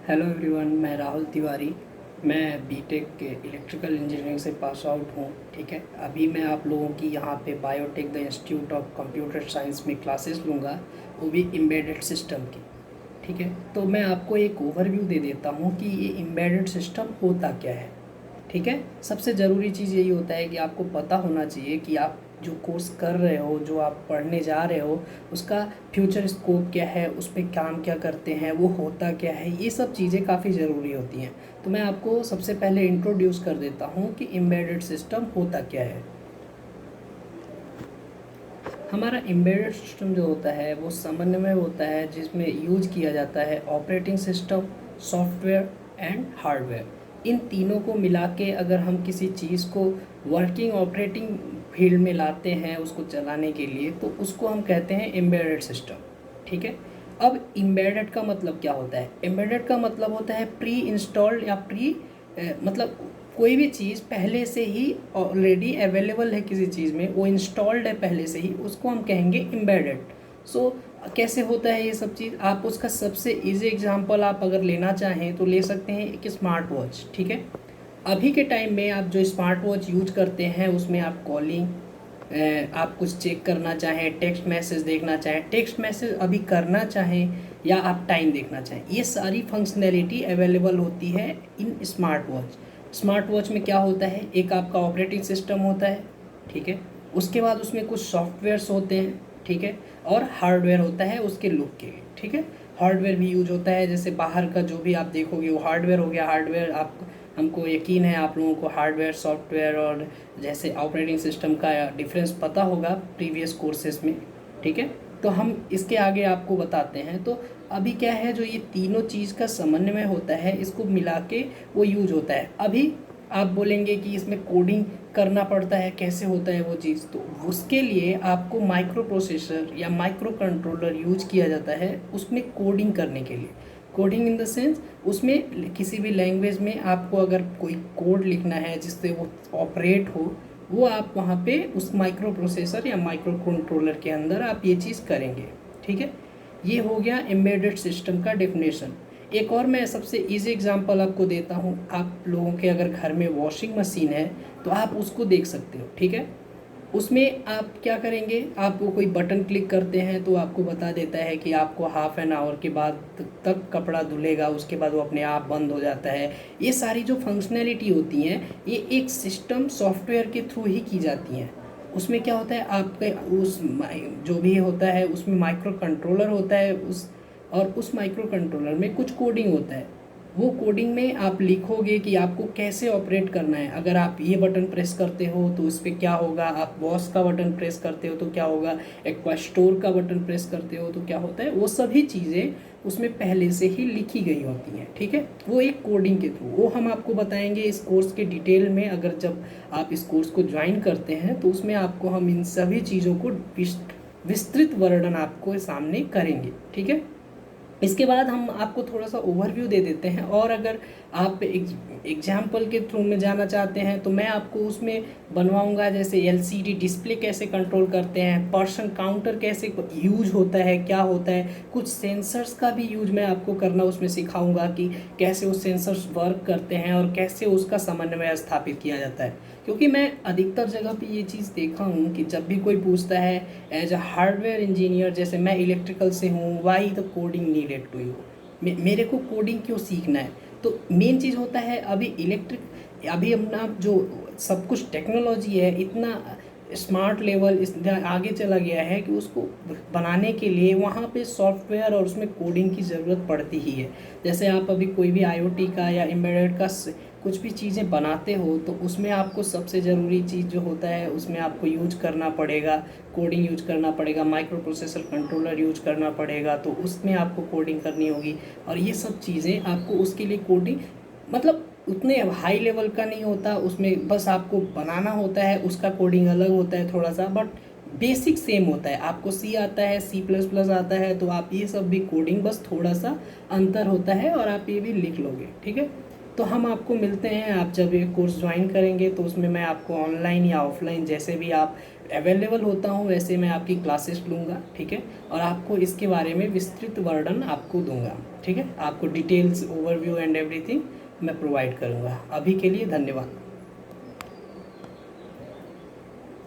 Hello everyone, मैं राहुल तिवारी। मैं BTech के इलेक्ट्रिकल इंजीनियरिंग से पास आउट हूँ। ठीक है, अभी मैं आप लोगों की यहाँ पे biotech the institute of computer science में क्लासेस लूँगा, वो भी एम्बेडेड सिस्टम की। ठीक है, तो मैं आपको एक ओवरव्यू दे देता हूँ कि ये एम्बेडेड सिस्टम होता क्या है। ठीक है, सबसे ज़रूरी चीज़ यही होता है कि आपको पता होना चाहिए कि आप जो कोर्स कर रहे हो, जो आप पढ़ने जा रहे हो, उसका फ्यूचर स्कोप क्या है, उस पर काम क्या करते हैं, वो होता क्या है, ये सब चीज़ें काफ़ी ज़रूरी होती हैं। तो मैं आपको सबसे पहले इंट्रोड्यूस कर देता हूँ कि एम्बेडेड सिस्टम होता क्या है। हमारा एम्बेडेड सिस्टम जो होता है वो समन्वय होता है, जिसमें यूज किया जाता है operating system, software and hardware. इन तीनों को मिला के अगर हम किसी चीज़ को वर्किंग ऑपरेटिंग फील्ड में लाते हैं उसको चलाने के लिए, तो उसको हम कहते हैं एम्बेडेड सिस्टम। ठीक है, अब एम्बेडेड का मतलब क्या होता है? एम्बेडेड का मतलब होता है प्री इंस्टॉल्ड या मतलब कोई भी चीज़ पहले से ही ऑलरेडी अवेलेबल है, किसी चीज़ में वो इंस्टॉल्ड है पहले से ही, उसको हम कहेंगे एम्बेडेड। सो कैसे होता है ये सब चीज़? आप उसका सबसे इजी एग्जांपल आप अगर लेना चाहें तो ले सकते हैं एक स्मार्ट वॉच। ठीक है, अभी के टाइम में आप जो स्मार्ट वॉच यूज करते हैं उसमें आप कॉलिंग, आप कुछ चेक करना चाहें, टेक्स्ट मैसेज देखना चाहें, टेक्स्ट मैसेज अभी करना चाहें, या आप टाइम देखना चाहें, ये सारी फंक्शनैलिटी अवेलेबल होती है इन स्मार्ट वॉच। स्मार्ट वॉच में क्या होता है? एक आपका ऑपरेटिंग सिस्टम होता है। ठीक है, उसके बाद उसमें कुछ सॉफ्टवेयर्स होते हैं। ठीक है, और हार्डवेयर होता है उसके लुक के लिए। ठीक है, हार्डवेयर भी यूज होता है, जैसे बाहर का जो भी आप देखोगे वो हार्डवेयर हो गया। हार्डवेयर आप, हमको यकीन है आप लोगों को हार्डवेयर, सॉफ्टवेयर और जैसे ऑपरेटिंग सिस्टम का डिफरेंस पता होगा प्रीवियस कोर्सेज में। ठीक है, तो हम इसके आगे आपको बताते हैं। तो अभी क्या है, जो ये तीनों चीज़ का समन्वय होता है, इसको मिला के वो यूज होता है। अभी आप बोलेंगे कि इसमें कोडिंग करना पड़ता है, कैसे होता है वो चीज़? तो उसके लिए आपको माइक्रो प्रोसेसर या माइक्रो कंट्रोलर यूज किया जाता है उसमें कोडिंग करने के लिए। कोडिंग इन द सेंस, उसमें किसी भी लैंग्वेज में आपको अगर कोई कोड लिखना है जिससे वो ऑपरेट हो, वो आप वहाँ पे उस माइक्रो प्रोसेसर या माइक्रो कंट्रोलर के अंदर आप ये चीज़ करेंगे। ठीक है, ये हो गया एम्बेडेड सिस्टम का डेफिनेशन। एक और मैं सबसे इजी एग्जांपल आपको देता हूँ। आप लोगों के अगर घर में वॉशिंग मशीन है तो आप उसको देख सकते हो। ठीक है, उसमें आप क्या करेंगे, आप वो कोई बटन क्लिक करते हैं तो आपको बता देता है कि आपको हाफ एन आवर के बाद तक कपड़ा धुलेगा, उसके बाद वो अपने आप बंद हो जाता है। ये सारी जो फंक्शनैलिटी होती हैं, ये एक सिस्टम सॉफ्टवेयर के थ्रू ही की जाती हैं। उसमें क्या होता है, आपके उस जो भी होता है उसमें माइक्रो कंट्रोलर होता है, उस माइक्रो कंट्रोलर में कुछ कोडिंग होता है। वो कोडिंग में आप लिखोगे कि आपको कैसे ऑपरेट करना है। अगर आप ये बटन प्रेस करते हो तो उस पर क्या होगा, आप वॉश का बटन प्रेस करते हो तो क्या होगा, एक्वा स्टोर का बटन प्रेस करते हो तो क्या होता है, वो सभी चीज़ें उसमें पहले से ही लिखी गई होती हैं। ठीक है, वो एक कोडिंग के थ्रू, वो हम आपको बताएंगे इस कोर्स के डिटेल में। अगर जब आप इस कोर्स को ज्वाइन करते हैं तो उसमें आपको हम इन सभी चीज़ों को विस्तृत वर्णन आपको सामने करेंगे। ठीक है, इसके बाद हम आपको थोड़ा सा ओवरव्यू दे देते हैं, और अगर आप एग्जाम्पल के थ्रू में जाना चाहते हैं तो मैं आपको उसमें बनवाऊंगा, जैसे एलसीडी डिस्प्ले कैसे कंट्रोल करते हैं, पर्सन काउंटर कैसे यूज होता है, क्या होता है, कुछ सेंसर्स का भी यूज मैं आपको करना उसमें सिखाऊंगा कि कैसे वो सेंसर्स वर्क करते हैं और कैसे उसका समन्वय स्थापित किया जाता है। क्योंकि मैं अधिकतर जगह पे ये चीज़ देखा हूँ कि जब भी कोई पूछता है एज अ हार्डवेयर इंजीनियर, जैसे मैं इलेक्ट्रिकल से हूँ, why the coding needed to you, मेरे को कोडिंग क्यों सीखना है? तो मेन चीज़ होता है, अभी अपना जो सब कुछ टेक्नोलॉजी है इतना स्मार्ट लेवल इतना आगे चला गया है कि उसको बनाने के लिए वहाँ पे सॉफ्टवेयर और उसमें कोडिंग की ज़रूरत पड़ती ही है। जैसे आप अभी कोई भी आईओटी का या एम्बेडेड का कुछ भी चीज़ें बनाते हो तो उसमें आपको सबसे ज़रूरी चीज़ जो होता है उसमें आपको यूज करना पड़ेगा, कोडिंग यूज करना पड़ेगा, माइक्रो प्रोसेसर कंट्रोलर यूज करना पड़ेगा, तो उसमें आपको कोडिंग करनी होगी। और ये सब चीज़ें आपको उसके लिए कोडिंग, मतलब उतने हाई लेवल का नहीं होता उसमें, बस आपको बनाना होता है, उसका कोडिंग अलग होता है थोड़ा सा, बट बेसिक सेम होता है। आपको सी आता है, सी प्लस प्लस आता है, तो आप ये सब भी कोडिंग, बस थोड़ा सा अंतर होता है और आप ये भी लिख लोगे। ठीक है, तो हम आपको मिलते हैं, आप जब ये कोर्स ज्वाइन करेंगे तो उसमें मैं आपको ऑनलाइन या ऑफलाइन जैसे भी आप अवेलेबल होता हूँ वैसे मैं आपकी क्लासेस लूँगा, ठीक है, और आपको इसके बारे में विस्तृत वर्णन आपको दूंगा, ठीक है, आपको डिटेल्स ओवरव्यू एंड एवरीथिंग मैं प्रोवाइड करूँगा। अभी के लिए धन्यवाद।